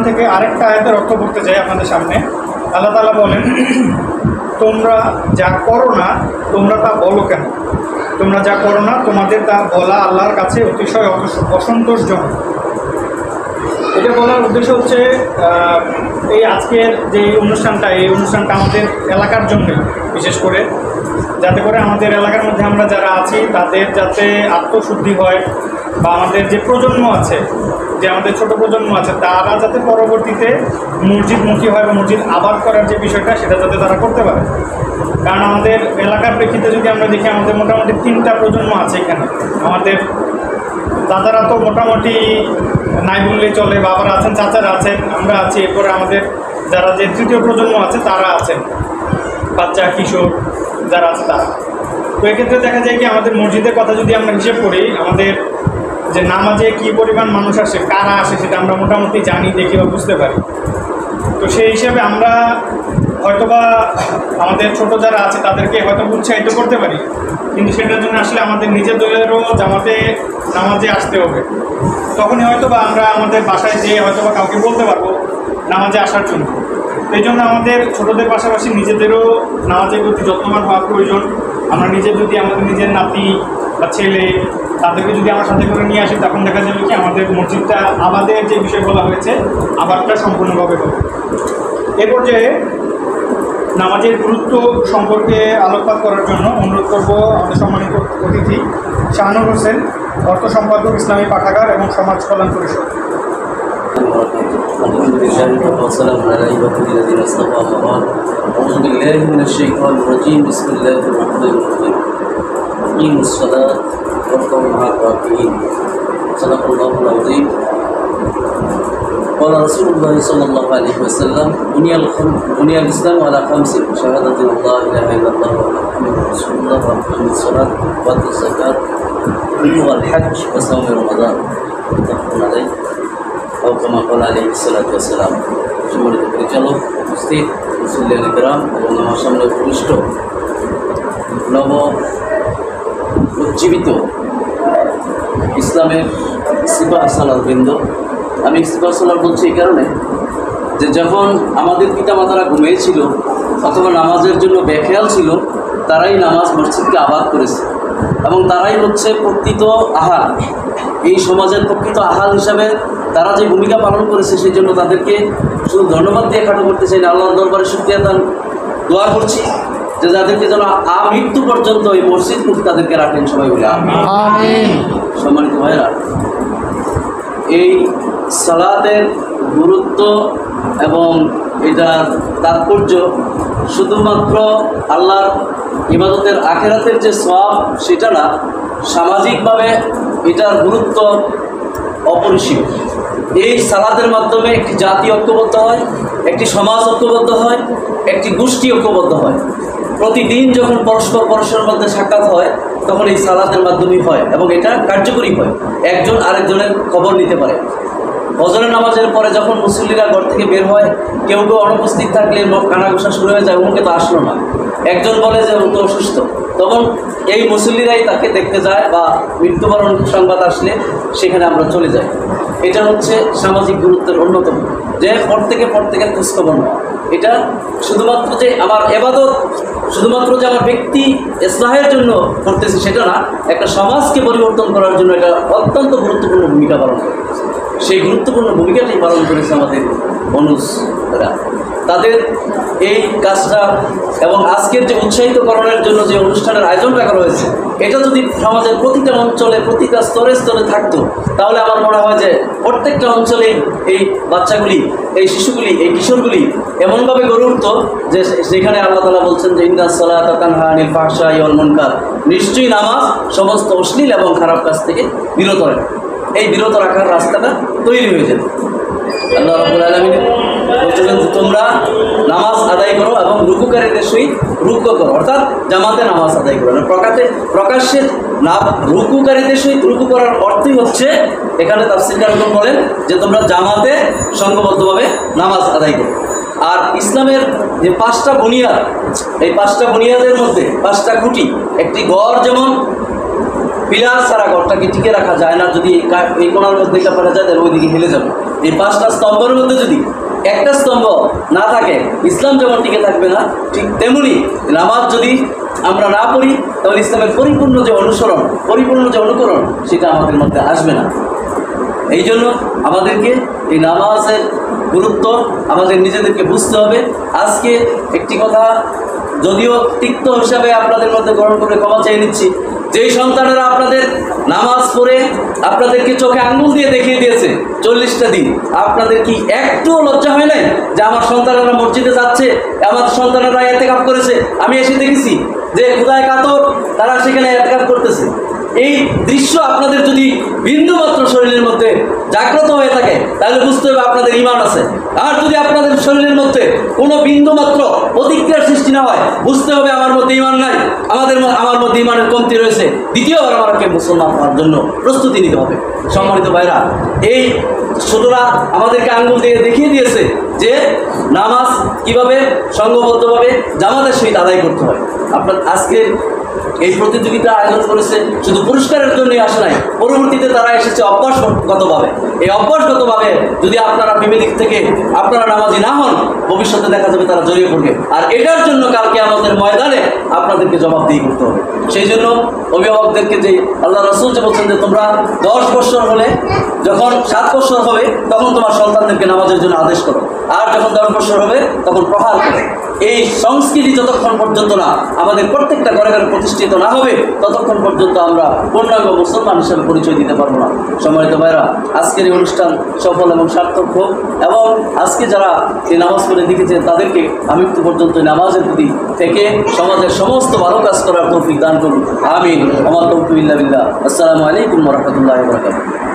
থেকে আরেকটা আয়াতের অর্থ করতে চাই আপনাদের সামনে। আল্লাহ তাআলা বলেন, তোমরা যা করো না তোমরা তা বলো কেন? তোমরা যা করো না তোমাদের তা বলা আল্লাহর কাছে অতিশয় অসন্তোষজনক। এটা বলার উদ্দেশ্য হচ্ছে এই আজকের যে এই অনুষ্ঠানটা আমাদের এলাকার জন্য, বিশেষ করে যাতে করে আমাদের এলাকার মধ্যে আমরা যারা আছি তাদের যাতে আত্মশুদ্ধি হয়, বা আমাদের যে প্রজন্ম আছে, যে আমাদের ছোট প্রজন্ম আছে, তারা যাতে পরবর্তীতে মসজিদমুখী হয় বা মসজিদ আবাদ করার যে বিষয়টা সেটা যাতে তারা করতে পারে। কারণ আমাদের এলাকার প্রেক্ষিতে যদি আমরা দেখি, আমাদের মোটামুটি 3টা প্রজন্ম আছে এখানে। আমাদের দাদারা তো মোটামুটি নাই বললেই চলে, বাবারা আছেন, চাচারা আছেন, আমরা আছি, এরপরে আমাদের যারা যে 3য় প্রজন্ম আছে তারা আছেন, বাচ্চা কিশোর যারা আছে তারা। তো এক্ষেত্রে দেখা যায় কি, আমাদের মসজিদের কথা যদি আমরা হিসেব করি, আমাদের যে নামাজে কী পরিমাণ মানুষ আসে, কারা আসে, সেটা আমরা মোটামুটি জানি, দেখি বা বুঝতে পারি। তো সেই হিসাবে আমরা হয়তোবা আমাদের ছোট যারা আছে তাদেরকে হয়তো উৎসাহিত করতে পারি, কিন্তু সেটার জন্য আসলে আমাদের নিজেদেরও নামাজে আসতে হবে। তখনই হয়তোবা আমরা আমাদের বাসায় যেয়ে হয়তোবা কাউকে বলতে পারবো নামাজে আসার জন্য। এই জন্য আমাদের ছোটদের পাশাপাশি নিজেদেরও নামাজের প্রতি যত্নবান হওয়া প্রয়োজন। আমরা যদি আমাদের নিজের নাতি বা ছেলে তাদেরকে যদি আমার সাথে করে নিয়ে আসি, তখন দেখা যাবে কি আমাদের মসজিদটা আবাদের যে বিষয় বলা হয়েছে আবাদটা সম্পূর্ণভাবে হবে। এ পর্যায়ে নামাজের গুরুত্ব সম্পর্কে আলোকপাত করার জন্য অনুরোধ করব আমাদের সম্মানিত অতিথি শাহানুর হোসেন, অর্থ সম্পাদক, ইসলামী পাঠাগার এবং সমাজ কল্যাণ পরিষদ। قال رسول الله صلى الله عليه وسلم بني الإسلام على 5: شهادة أن لا إله إلا الله وأن محمدا رسول الله وإقام الصلاة وإيتاء الزكاة والحج وصوم رمضان متفق عليه أو كما قال عليه الصلاة والسلام। সম্মানিত পরিচালক, উপস্থিত মুসল্লিয়ান কিরাম এবং আমার সামনে উপবিষ্ট নব উজ্জীবিত ইসলামের সিপাহ সালার বৃন্দ, আমি সিপাহ সালার বলছি এই কারণে যে যখন আমাদের পিতামাতারা ঘুমিয়েছিল অথবা নামাজের জন্য বেখেয়াল ছিল, তারাই নামাজ মসজিদকে আবাদ করেছে এবং তারাই হচ্ছে প্রকৃত আহাল। এই সমাজের প্রকৃত আহাল হিসাবে তারা যে ভূমিকা পালন করেছে, সেই জন্য তাদেরকে শুধু ধন্যবাদ দিয়ে খাটো করতে চাই না, আল্লাহর দরবারে শুকরিয়া দান দোয়া করছি যে যাদেরকে যেন মৃত্যু পর্যন্ত এই মসজিদ মুখ তাদেরকে রাখেন, সবাই বলে আমিন। সম্মানিত ভাইরা, এই সালাতের গুরুত্ব এবং এটার তাৎপর্য শুধুমাত্র আল্লাহর ইবাদতের আখিরাতের যে সওয়াব সেটা না, সামাজিকভাবে এটার গুরুত্ব অপরিসীম। এই সালাতের মাধ্যমে একটি জাতি ঐক্যবদ্ধ হয়, একটি সমাজ ঐক্যবদ্ধ হয়, একটি গোষ্ঠী ঐক্যবদ্ধ হয়। প্রতিদিন যখন পরস্পরের মধ্যে সাক্ষাৎ হয় তখন এই সালাতের মাধ্যমেই হয় এবং এটা কার্যকরী হয়, একজন আরেকজনের খবর নিতে পারে। ফজরের নামাজের পরে যখন মুসল্লিরা ঘর থেকে বের হয়, কেউ কেউ অনুপস্থিত থাকলে কানাঘুষা শুরু হয়ে যায়, ওকে তো আসলো না, একজন বলে যে ও তো অসুস্থ, তখন এই মুসল্লিরাই তাকে দেখতে যায় বা মৃত্যুবরণ সংবাদ আসলে সেখানে আমরা চলে যাই। এটা হচ্ছে সামাজিক গুরুত্বের অন্যতম, যে প্রত্যেকে খোঁজখবর নেওয়া। এটা শুধুমাত্র যে আমার এবাদত, শুধুমাত্র যে আমার ব্যক্তি ইসলাহের জন্য করতেছি সেটা না, একটা সমাজকে পরিবর্তন করার জন্য এটা অত্যন্ত গুরুত্বপূর্ণ ভূমিকা পালন করে। সেই গুরুত্বপূর্ণ ভূমিকাটাই পালন করেছে আমাদের মানুষরা। তাদের এই কাজটা এবং আজকের যে উৎসাহিতকরণের জন্য যে অনুষ্ঠানের আয়োজনটা করা হয়েছে, এটা যদি সমাজের প্রতিটা অঞ্চলে প্রতিটা স্তরে স্তরে থাকতো, তাহলে আমার মনে হয় যে প্রত্যেকটা অঞ্চলেই এই বাচ্চাগুলি, এই শিশুগুলি, এই কিশোরগুলি এমনভাবে গড়ে উঠতো যে সেখানে আল্লাহ তাআলা বলছেন যে ইন্নাস সালাতা তানহা আনিল ফাহশাই ওয়াল মুনকার, নিশ্চয়ই নামাজ সমস্ত অশ্লীল এবং খারাপ কাজ থেকে বিরত রাখে। এই বিরত রাখার রাস্তাটা তৈরি হয়ে যেত। আল্লাহ রাব্বুল আলামিন বলছিলেন যে তোমরা নামাজ আদায় করো এবং রুকুকারীদের সহিত রুকু করো, অর্থাৎ জামাতে নামাজ আদায় করো। প্রকাশ্যে না রুকুকারীদের সহিত রুকু করার অর্থই হচ্ছে, এখানে তাফসীরকারগণ বলেন যে তোমরা জামাতে সংঘবদ্ধভাবে নামাজ আদায় করো। আর ইসলামের যে 5টা বুনিয়াদ, এই 5টা বুনিয়াদের মধ্যে 5টা খুঁটি, একটি ঘর যেমন পিলার ছাড়া ঘরটাকে টিকে রাখা যায় না। যদি এই কোণার মধ্যে কাপড়া যায় তাহলে ওইদিকে হেলে যাবে। এই 5টা স্তম্ভের মধ্যে যদি একটা স্তম্ভ না থাকে, ইসলাম যেমন টিকে থাকবে না, ঠিক তেমনি নামাজ যদি আমরা না পড়ি তাহলে ইসলামের পরিপূর্ণ যে অনুসরণ, পরিপূর্ণ যে অনুকরণ, সেটা আমাদের মধ্যে আসবে না। এই জন্য আমাদেরকে এই নামাজের গুরুত্ব আমাদের নিজেদেরকে বুঝতে হবে। আজকে একটি কথা যদিও তিক্ত হিসাবে আপনাদের মধ্যে গ্রহণ করে ক্ষমা চেয়ে নিচ্ছি, যেই সন্তানেরা আপনাদের নামাজ পড়ে আপনাদেরকে চোখে আঙ্গুল দিয়ে দেখিয়ে দিয়েছে 40টা দিন, আপনাদের কি একটুও লজ্জা হয় নাই যে আমার সন্তানেরা মসজিদে যাচ্ছে, আমার সন্তানেরা এতেকাফ করেছে, আমি এসে দেখেছি যে খোদায় কাতর তারা সেখানে এতেকাফ করতেছে। এই দৃশ্য আপনাদের যদি বিন্দুমাত্র শরীরের মধ্যে জাগ্রত হয়ে থাকে তাহলে বুঝতে হবে আপনাদের ঈমান আছে। আর যদি আপনাদের শরীরের মধ্যে কোনো বিন্দুমাত্র প্রতিক্রিয়ার সৃষ্টি না হয়, বুঝতে হবে আমার মধ্যে ঈমান নাই, আমার মধ্যে ঈমানের কমতি রয়েছে। দ্বিতীয়বার আমাকে মুসলমান হওয়ার জন্য প্রস্তুতি নিতে হবে। সম্মানিত ভাইরা, এই ছোটরা আমাদেরকে আঙ্গুল দিয়ে দেখিয়ে দিয়েছে যে নামাজ কিভাবে সংঘবদ্ধভাবে জামাতের সহিত আদায় করতে হয়। আপনার আজকে এই প্রতিযোগিতা আয়োজন করেছে শুধু পুরস্কারের জন্যই আসে নাই, পরবর্তীতে তারা এসেছে অভ্যাসগতভাবে। এই অভ্যাসগতভাবে যদি আপনারা ফ্যামিলি থেকে আপনারা নামাজি না হন, ভবিষ্যতে দেখা যাবে তারা জড়িয়ে পড়বে। আর এটার জন্য কালকে আমাদের ময়দানে আপনাদেরকে জবাবদিহি করতে হবে। সেই জন্য অভিভাবকদেরকে যে আল্লাহ রাসূল যে বলছেন যে তোমরা 10 বছর হলে, যখন 7 বছর হবে তখন তোমার সন্তানদেরকে নামাজের জন্য আদেশ করো, আর যখন 10 বছর হবে তখন প্রহার করো। এই সংস্কৃতি যতক্ষণ পর্যন্ত না আমাদের প্রত্যেকটা ঘরে ঘরে প্রতিষ্ঠিত না হবে, ততক্ষণ পর্যন্ত আমরা পূর্ণাঙ্গ মুসলমান হিসেবে পরিচয় দিতে পারবো না। সম্মানিত ভাইরা, আজকের এই অনুষ্ঠান সফল এবং সার্থক হোক, এবং আজকে যারা এই নামাজ পড়ে দেখেছেন তাদেরকে আমৃত্যু পর্যন্ত নামাজের প্রতি থেকে সমাজের সমস্ত ভালো কাজ করার তৌফিক দান করুন। আমিন। আমার তৌফিক ইল্লা বিল্লাহ। আসসালামু আলাইকুম ওয়া রাহমাতুল্লাহি ওয়া বারাকাতুহু।